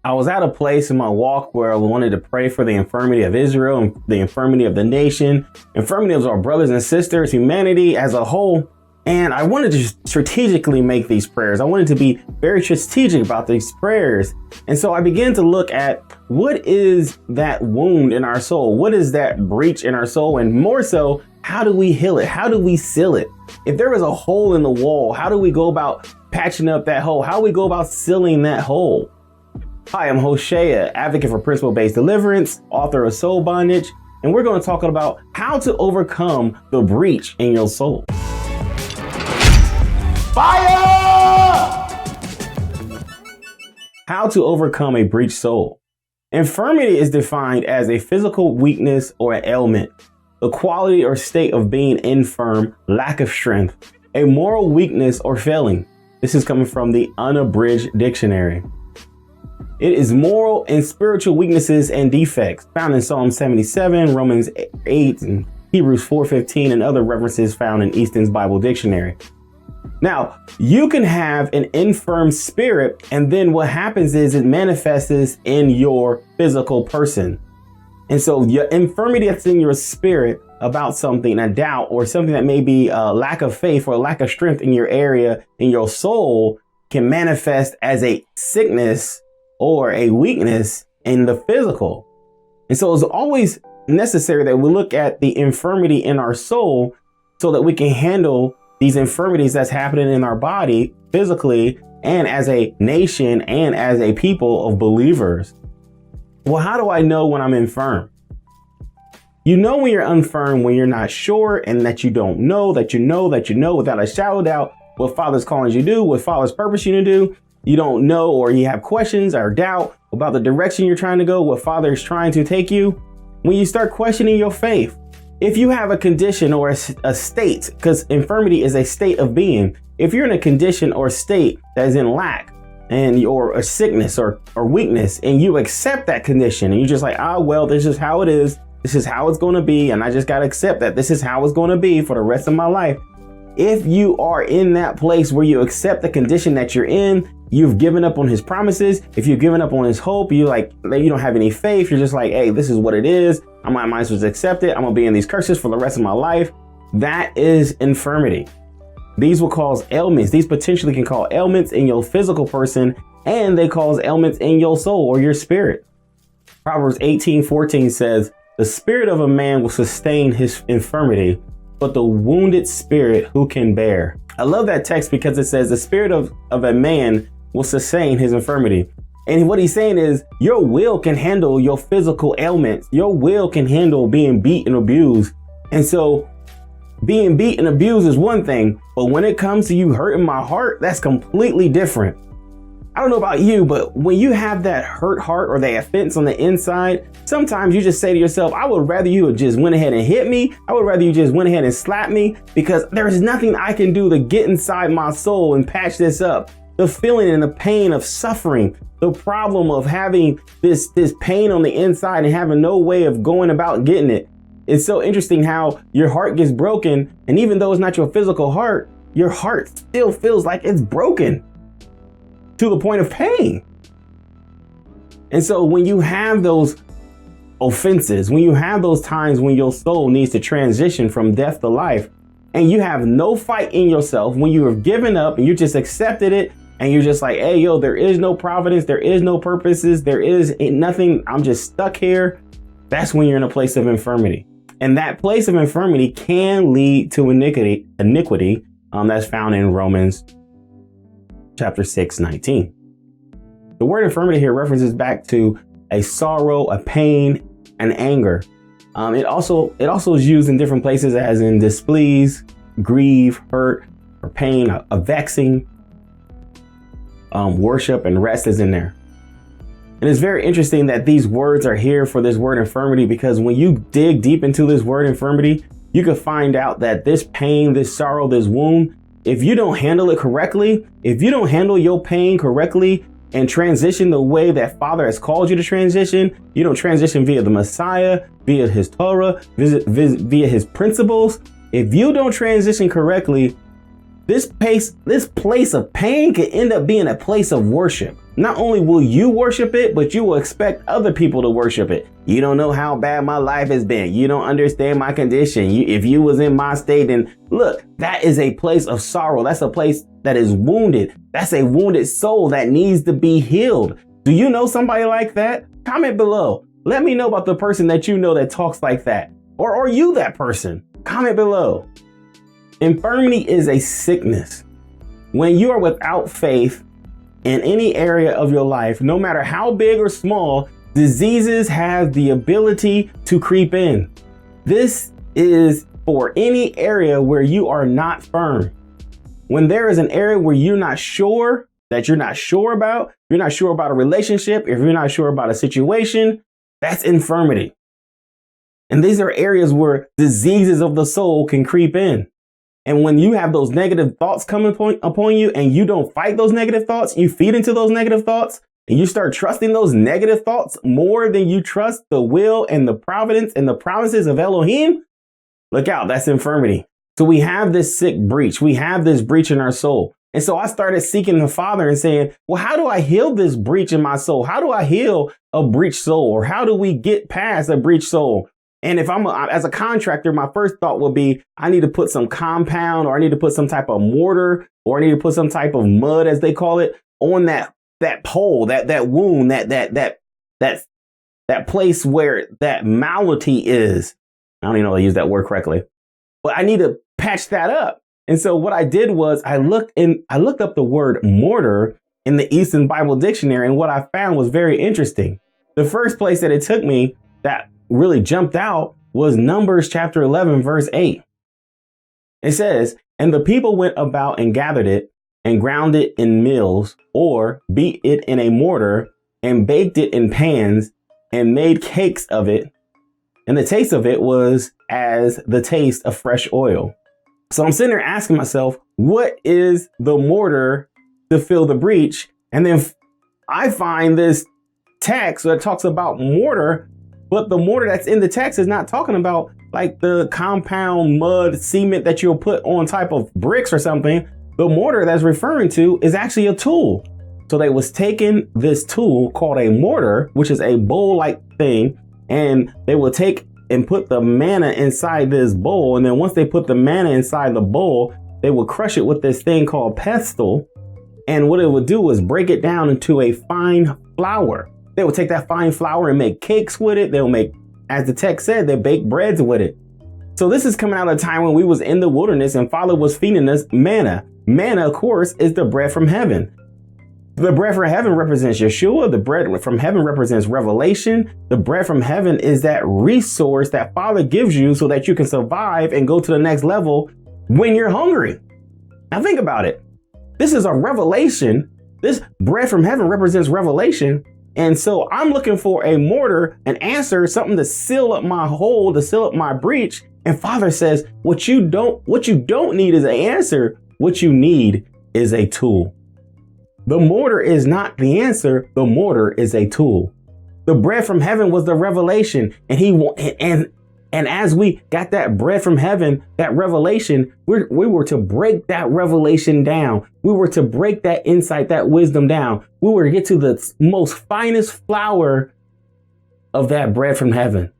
I was at a place in my walk where I wanted to pray for the infirmity of Israel and the infirmity of the nation, infirmity of our brothers and sisters, humanity as a whole. And I wanted to strategically make these prayers. I wanted to be very strategic about these prayers. And so I began to look at what is that wound in our soul? What is that breach in our soul? And more so, how do we heal it? How do we seal it? If there is a hole in the wall, how do we go about patching up that hole? How do we go about sealing that hole? Hi, I'm Hoshea, advocate for principle-based deliverance, author of Soul Bondage, and we're going to talk about how to overcome the breach in your soul. Fire! How to overcome a breached soul. Infirmity is defined as a physical weakness or an ailment, the quality or state of being infirm, lack of strength, a moral weakness or failing. This is coming from the Unabridged Dictionary. It is moral and spiritual weaknesses and defects found in Psalm 77, Romans 8, and Hebrews 4:15, and other references found in Easton's Bible Dictionary. Now, you can have an infirm spirit, and then what happens is it manifests in your physical person. And so your infirmity that's in your spirit about something, a doubt or something that may be a lack of faith or a lack of strength in your area, in your soul, can manifest as a sickness or a weakness in the physical. And so it's always necessary that we look at the infirmity in our soul so that we can handle these infirmities that's happening in our body physically and as a nation and as a people of believers. Well, how do I know when I'm infirm? You know when you're infirm when you're not sure and that you don't know, that you know without a shadow of doubt what Father's calling you to do, what Father's purpose you to do. You don't know, or you have questions or doubt about the direction you're trying to go, what Father is trying to take you. When you start questioning your faith, if you have a condition or a state, because infirmity is a state of being. If you're in a condition or state that is in lack and or a sickness or weakness, and you accept that condition and you're just like, well, this is how it is. This is how it's going to be. And I just got to accept that this is how it's going to be for the rest of my life. If you are in that place where you accept the condition that you're in, you've given up on his promises. If you've given up on his hope, you don't have any faith. You're just like, hey, this is what it is. I might as well accept it. I'm gonna be in these curses for the rest of my life. That is infirmity. These will cause ailments. These potentially can cause ailments in your physical person, and they cause ailments in your soul or your spirit. Proverbs 18:14 says, the spirit of a man will sustain his infirmity, but the wounded spirit who can bear. I love that text because it says the spirit of a man will sustain his infirmity. And what he's saying is your will can handle your physical ailments. Your will can handle being beat and abused. And so being beat and abused is one thing, but when it comes to you hurting my heart, that's completely different. I don't know about you, but when you have that hurt heart or that offense on the inside, sometimes you just say to yourself, I would rather you just went ahead and hit me. I would rather you just went ahead and slapped me, because there's nothing I can do to get inside my soul and patch this up. The feeling and the pain of suffering, the problem of having this pain on the inside and having no way of going about getting it. It's so interesting how your heart gets broken. And even though it's not your physical heart, your heart still feels like it's broken to the point of pain. And so when you have those offenses, when you have those times when your soul needs to transition from death to life, and you have no fight in yourself, when you have given up and you just accepted it, and you're just like, hey, there is no providence, there is no purposes, there is nothing, I'm just stuck here. That's when you're in a place of infirmity. And that place of infirmity can lead to iniquity that's found in Romans chapter 6:19. The word infirmity here references back to a sorrow, a pain, and anger. It also is used in different places as in displease, grieve, hurt, or pain, a vexing. Worship and rest is in there. And it's very interesting that these words are here for this word infirmity, because when you dig deep into this word infirmity, you can find out that this pain, this sorrow, this wound, if you don't handle it correctly, if you don't handle your pain correctly and transition the way that Father has called you to transition, you don't transition via the Messiah, via his Torah, via his principles. If you don't transition correctly, this place of pain can end up being a place of worship. not only will you worship it, but you will expect other people to worship it. You don't know how bad my life has been. You don't understand my condition. If you was in my state, then look, that is a place of sorrow. That's a place that is wounded. That's a wounded soul that needs to be healed. Do you know somebody like that? Comment below. Let me know about the person that you know that talks like that. Or are you that person? Comment below. Infirmity is a sickness. When you are without faith in any area of your life, no matter how big or small, diseases have the ability to creep in. This is for any area where you are not firm. When there is an area where you're not sure about, you're not sure about a relationship, if you're not sure about a situation, that's infirmity. And these are areas where diseases of the soul can creep in. And when you have those negative thoughts coming upon you and you don't fight those negative thoughts, you feed into those negative thoughts and you start trusting those negative thoughts more than you trust the will and the providence and the promises of Elohim, look out, that's infirmity. So we have this sick breach. We have this breach in our soul. And so I started seeking the Father and saying, well, how do I heal this breach in my soul? How do I heal a breached soul? Or how do we get past a breached soul? And if as a contractor, my first thought would be, I need to put some compound, or I need to put some type of mortar, or I need to put some type of mud, as they call it, on that pole, that wound, that place where that malady is. I don't even know if I use that word correctly, but I need to patch that up. And so what I did was I looked up the word mortar in the Eastern Bible Dictionary, and what I found was very interesting. The first place that it took me that really jumped out was Numbers chapter 11, verse 8. It says, and the people went about and gathered it and ground it in mills, or beat it in a mortar and baked it in pans and made cakes of it. And the taste of it was as the taste of fresh oil. So I'm sitting there asking myself, what is the mortar to fill the breach? And then I find this text that talks about mortar, but the mortar that's in the text is not talking about like the compound mud cement that you'll put on type of bricks or something. The mortar that's referring to is actually a tool. So they was taking this tool called a mortar, which is a bowl-like thing, and they will take and put the manna inside this bowl. And then once they put the manna inside the bowl, they will crush it with this thing called pestle. And what it would do is break it down into a fine flour. They will take that fine flour and make cakes with it. They'll make, as the text said, they bake breads with it. So this is coming out of a time when we was in the wilderness and Father was feeding us manna. Manna, of course, is the bread from heaven. The bread from heaven represents Yeshua. The bread from heaven represents revelation. The bread from heaven is that resource that Father gives you so that you can survive and go to the next level when you're hungry. Now think about it. This is a revelation. This bread from heaven represents revelation. And so I'm looking for a mortar, an answer, something to seal up my hole, to seal up my breach. And Father says, what you don't need is an answer. What you need is a tool. The mortar is not the answer. The mortar is a tool. The bread from heaven was the revelation. And as we got that bread from heaven, that revelation, we were to break that revelation down. We were to break that insight, that wisdom down. We were to get to the most finest flour of that bread from heaven.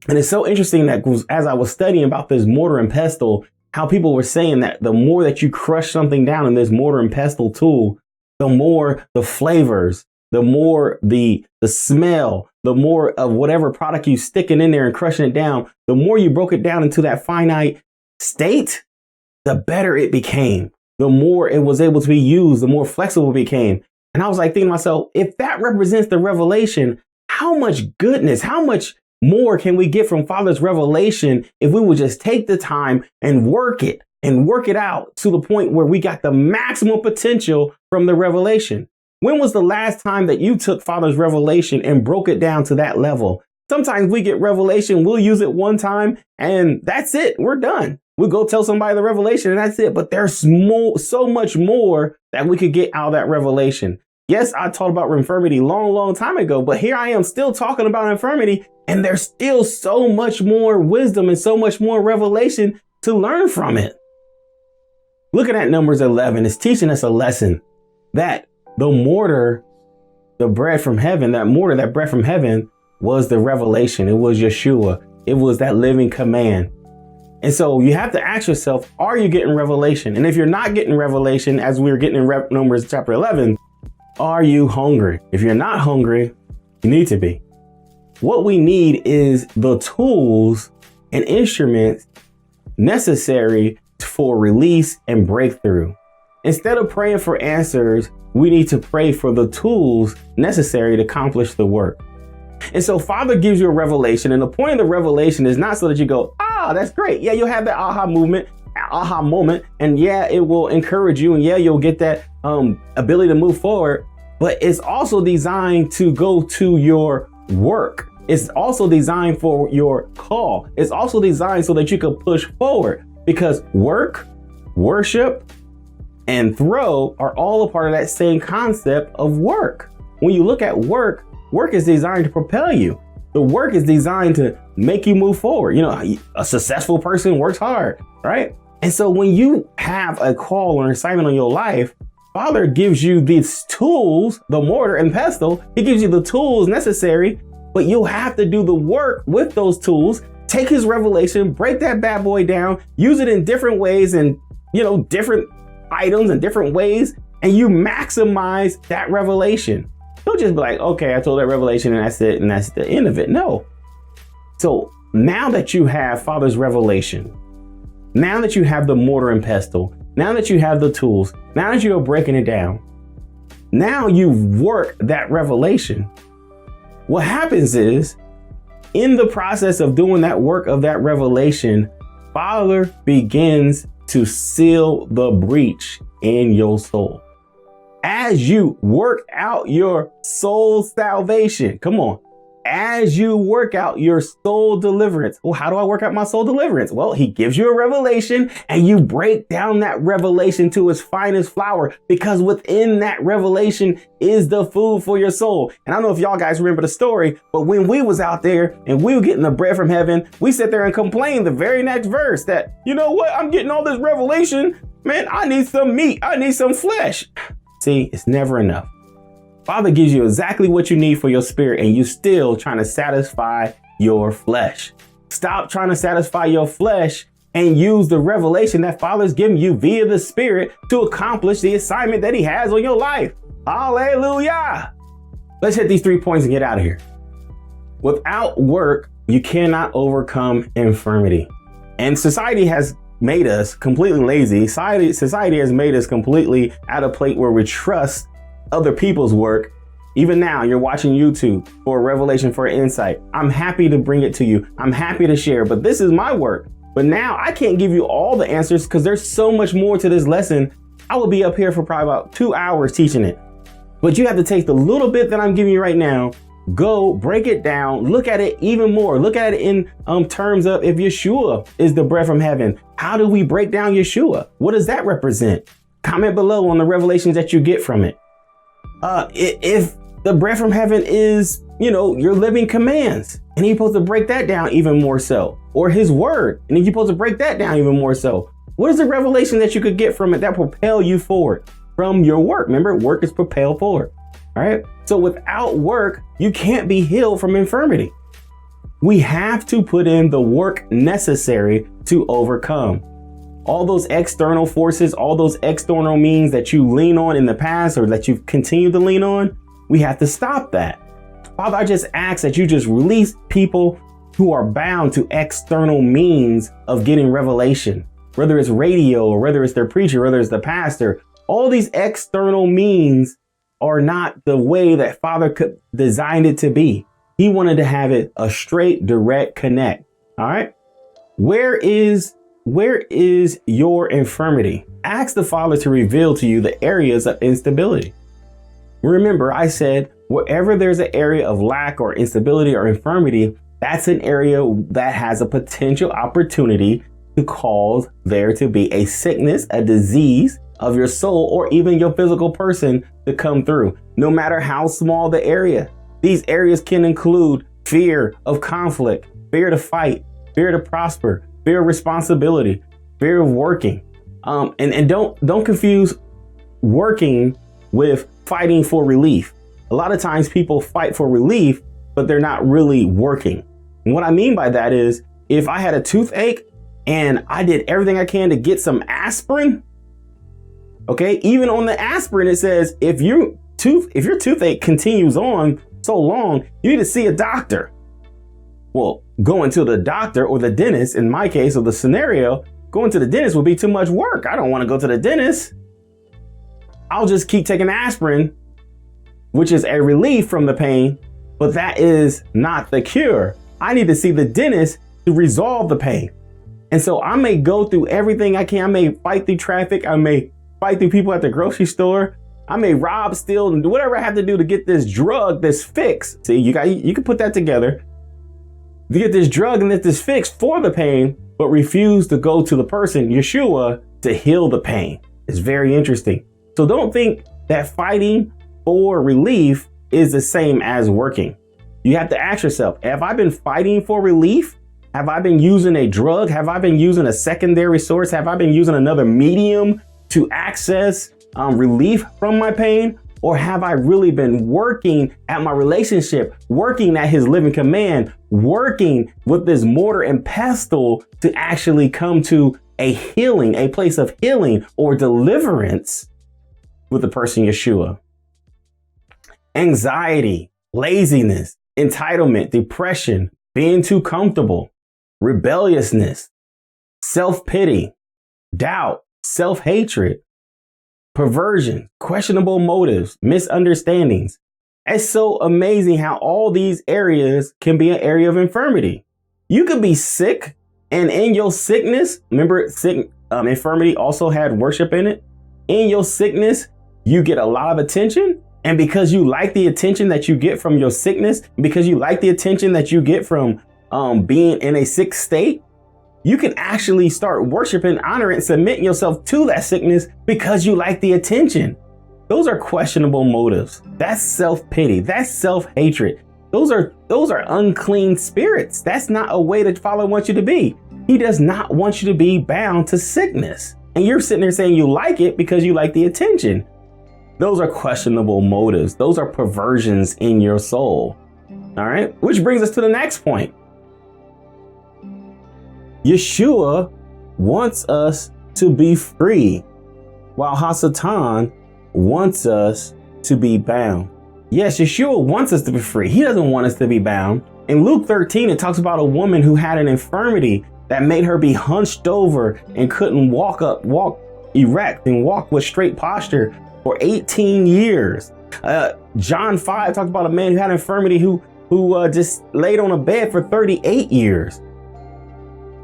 And it's so interesting that as I was studying about this mortar and pestle, how people were saying that the more that you crush something down in this mortar and pestle tool, the more the flavors, the more the smell, the more of whatever product you sticking in there and crushing it down, the more you broke it down into that finite state, the better it became. The more it was able to be used, the more flexible it became. And I was like thinking to myself, if that represents the revelation, how much goodness, how much more can we get from Father's revelation if we would just take the time and work it out to the point where we got the maximum potential from the revelation? When was the last time that you took Father's revelation and broke it down to that level? Sometimes we get revelation, we'll use it one time and that's it. We're done. We'll go tell somebody the revelation and that's it. But there's so much more that we could get out of that revelation. Yes, I talked about infirmity long time ago, but here I am still talking about infirmity, and there's still so much more wisdom and so much more revelation to learn from it. Looking at Numbers 11 is teaching us a lesson that the mortar the bread from heaven, that mortar, that bread from heaven was the revelation. It was Yeshua. It was that living command. And so you have to ask yourself, are you getting revelation? And if you're not getting revelation, as we were getting in Numbers chapter 11, are you hungry? If you're not hungry, you need to be. What we need is the tools and instruments necessary for release and breakthrough. Instead of praying for answers, we need to pray for the tools necessary to accomplish the work. And so Father gives you a revelation, and the point of the revelation is not so that you go, that's great. Yeah, you'll have that aha moment. And yeah, it will encourage you. And yeah, you'll get that ability to move forward. But it's also designed to go to your work. It's also designed for your call. It's also designed so that you can push forward, because work, worship, and throw are all a part of that same concept of work. When you look at work, work is designed to propel you. The work is designed to make you move forward. You know, a successful person works hard, right? And so when you have a call or an assignment on your life, Father gives you these tools, the mortar and pestle. He gives you the tools necessary, but you'll have to do the work with those tools. Take his revelation, break that bad boy down, use it in different ways and, different items and different ways, and you maximize that revelation. Don't just be like, okay, I told that revelation and that's it, and that's the end of it. No. So now that you have Father's revelation, now that you have the mortar and pestle, now that you have the tools, now that you're breaking it down, now you work that revelation. What happens is, in the process of doing that work of that revelation, Father begins to seal the breach in your soul. As you work out your soul salvation, come on, as you work out your soul deliverance. Well, how do I work out my soul deliverance? Well, he gives you a revelation and you break down that revelation to its finest flour, because within that revelation is the food for your soul. And I don't know if y'all guys remember the story, but when we was out there and we were getting the bread from heaven, we sit there and complain the very next verse that, you know what, I'm getting all this revelation, man, I need some meat, I need some flesh. See, it's never enough. Father gives you exactly what you need for your spirit, and you still trying to satisfy your flesh. Stop trying to satisfy your flesh and use the revelation that Father's giving you via the Spirit to accomplish the assignment that he has on your life. Hallelujah. Let's hit these 3 points and get out of here. Without work, you cannot overcome infirmity. And society has made us completely lazy. Society has made us completely at a plate where we trust other people's work. Even now, you're watching YouTube for a revelation, for an insight. I'm happy to bring it to you. I'm happy to share, but this is my work. But now I can't give you all the answers because there's so much more to this lesson. I will be up here for probably about 2 hours teaching it. But you have to take the little bit that I'm giving you right now, go break it down, look at it even more. Look at it in terms of, if Yeshua is the bread from heaven, how do we break down Yeshua? What does that represent? Comment below on the revelations that you get from it. If the bread from heaven is, your living commands, and he's supposed to break that down even more so, or his word, and he's supposed to break that down even more so. What is the revelation that you could get from it that propel you forward from your work? Remember, work is propel forward. All right. So without work, you can't be healed from infirmity. We have to put in the work necessary to overcome. All those external forces, all those external means that you lean on in the past or that you've continued to lean on, we have to stop that. Father, I just ask that you just release people who are bound to external means of getting revelation, whether it's radio or whether it's their preacher, whether it's the pastor. All these external means are not the way that Father could design it to be. He wanted to have it a straight, direct connect. All right. Where is your infirmity? Ask the Father to reveal to you the areas of instability. Remember, I said, wherever there's an area of lack or instability or infirmity, that's an area that has a potential opportunity to cause there to be a sickness, a disease of your soul, or even your physical person to come through. No matter how small the area, these areas can include fear of conflict, fear to fight, fear to prosper, fear of responsibility, fear of working. And don't confuse working with fighting for relief. A lot of times people fight for relief, but they're not really working. And what I mean by that is, if I had a toothache and I did everything I can to get some aspirin, okay, even on the aspirin, it says if your toothache continues on so long, you need to see a doctor. Well, going to the doctor or the dentist, in my case of the scenario, going to the dentist would be too much work. I don't want to go to the dentist. I'll just keep taking aspirin, which is a relief from the pain, but that is not the cure. I need to see the dentist to resolve the pain. And so I may go through everything I can. I may fight through traffic. I may fight through people at the grocery store. I may rob, steal, and do whatever I have to do to get this drug, this fix. See, you can put that together. To get this drug and get this fix for the pain, but refuse to go to the person, Yeshua, to heal the pain. It's very interesting. So don't think that fighting for relief is the same as working. You have to ask yourself, have I been fighting for relief? Have I been using a drug? Have I been using a secondary source? Have I been using another medium to access relief from my pain? Or have I really been working at my relationship, working at his living command, working with this mortar and pestle to actually come to a healing, a place of healing or deliverance with the person Yeshua? Anxiety, laziness, entitlement, depression, being too comfortable, rebelliousness, self-pity, doubt, self-hatred, perversion, questionable motives, misunderstandings. It's so amazing how all these areas can be an area of infirmity. You could be sick, and in your sickness, remember, infirmity also had worship in it. In your sickness, you get a lot of attention. And because you like the attention that you get from your sickness, because you like the attention that you get from being in a sick state, you can actually start worshiping, honoring, submitting yourself to that sickness because you like the attention. Those are questionable motives. That's self-pity. That's self-hatred. Those are unclean spirits. That's not a way that Father wants you to be. He does not want you to be bound to sickness. And you're sitting there saying you like it because you like the attention. Those are questionable motives. Those are perversions in your soul. All right. Which brings us to the next point. Yeshua wants us to be free, while Hasatan wants us to be bound. Yes, Yeshua wants us to be free. He doesn't want us to be bound. In Luke 13, it talks about a woman who had an infirmity that made her be hunched over and couldn't walk erect and walk with straight posture for 18 years. John 5 talks about a man who had infirmity who just laid on a bed for 38 years.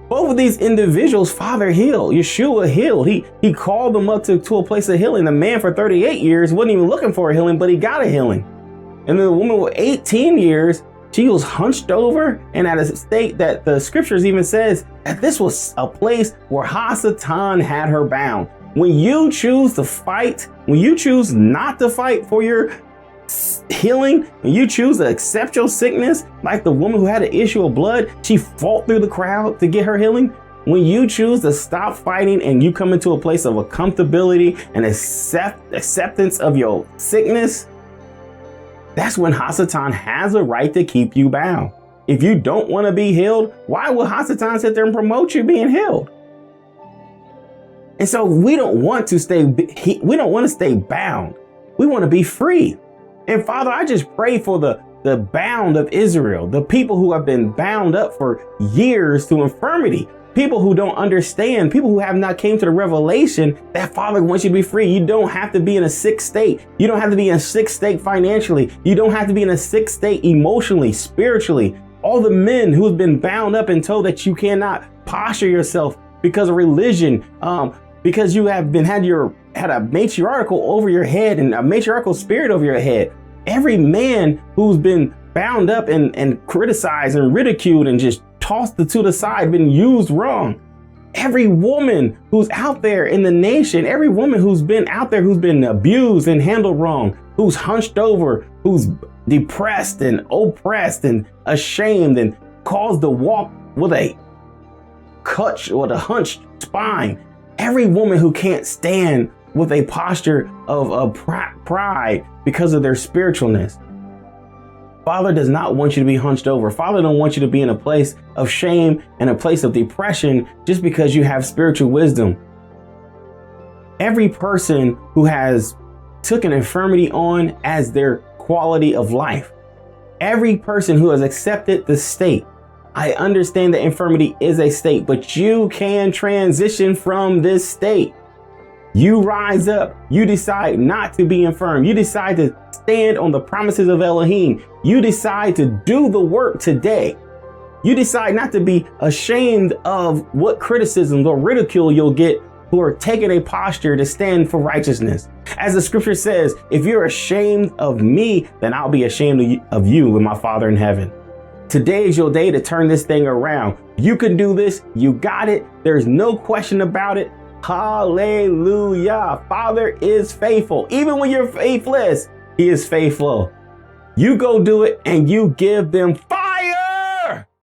Both of these individuals, Father healed. Yeshua healed. He called them up to a place of healing. The man for 38 years wasn't even looking for a healing, but he got a healing. And then the woman with 18 years, she was hunched over and at a state that the scriptures even says that this was a place where Hasatan had her bound. When you choose to fight, when you choose not to fight for your healing, when you choose to accept your sickness, like the woman who had an issue of blood, she fought through the crowd to get her healing. When you choose to stop fighting and you come into a place of accountability and acceptance of your sickness, that's when Hasatan has a right to keep you bound. If you don't want to be healed, why will Hasatan sit there and promote you being healed? And so we don't want to stay bound. We want to be free. And Father, I just pray for the bound of Israel, the people who have been bound up for years to infirmity, people who don't understand, people who have not came to the revelation that Father wants you to be free. You don't have to be in a sick state. You don't have to be in a sick state financially. You don't have to be in a sick state emotionally, spiritually. All the men who have been bound up and told that you cannot posture yourself because of religion, because you have had a matriarchal over your head and a matriarchal spirit over your head. Every man who's been bound up and criticized and ridiculed and just tossed to the side, been used wrong. Every woman who's out there in the nation, every woman who's been out there, who's been abused and handled wrong, who's hunched over, who's depressed and oppressed and ashamed and caused to walk with a hunched spine. Every woman who can't stand with a posture of pride because of their spiritualness. Father does not want you to be hunched over. Father don't want you to be in a place of shame and a place of depression just because you have spiritual wisdom. Every person who has took an infirmity on as their quality of life, every person who has accepted the state, I understand that infirmity is a state, but you can transition from this state. You rise up. You decide not to be infirm. You decide to stand on the promises of Elohim. You decide to do the work today. You decide not to be ashamed of what criticisms or ridicule you'll get for taking a posture to stand for righteousness. As the scripture says, if you're ashamed of me, then I'll be ashamed of you with my Father in heaven. Today is your day to turn this thing around. You can do this. You got it. There's no question about it. Hallelujah. Father is faithful. Even when you're faithless, he is faithful. You go do it and you give them fire.